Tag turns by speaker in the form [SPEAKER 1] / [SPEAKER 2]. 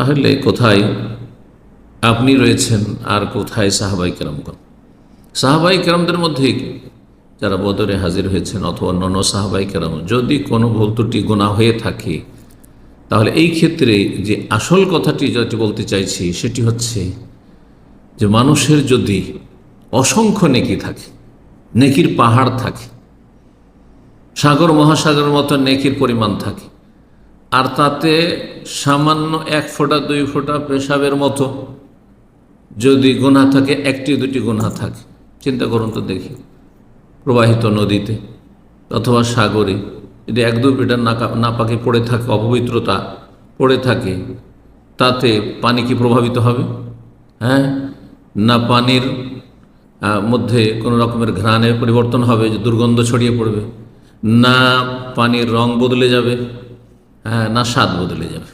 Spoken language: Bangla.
[SPEAKER 1] তাহলে কোথায় আপনি রয়েছেন আর কোথায় সাহাবাই কেরামগণ? সাহাবাই কেরামদের মধ্যে যারা বদরে হাজির হয়েছেন অথবা অন্যান্য সাহাবাই কেরাম, যদি কোনো ভুল ত্রুটি গুনাহ হয়ে থাকে, তাহলে এই ক্ষেত্রে যে আসল কথাটি যেটি বলতে চাইছি সেটি হচ্ছে যে মানুষের যদি অসংখ্য নেকি থাকে, নেকির পাহাড় থাকে, সাগর মহাসাগরের মতো নেকির পরিমাণ থাকে, আর তাতে সামান্য 1 ফোঁটা 2 ফোঁটা পেশাবের মতো যদি গুনাহ থাকে, 1টি 2টি গুনাহ থাকে, চিন্তা করুন তো দেখি, প্রবাহিত নদীতে অথবা সাগরে যদি 1-2 ফোঁটা নাপাকি পড়ে থাকে, অপবিত্রতা পড়ে থাকে, তাতে পানি কি প্রভাবিত হবে? হ্যাঁ, না পানির মধ্যে কোনো রকমের ঘ্রাণের পরিবর্তন হবে, যে দুর্গন্ধ ছড়িয়ে পড়বে, না পানির রং বদলে যাবে, হ্যাঁ, না স্বাদ বদলে যাবে।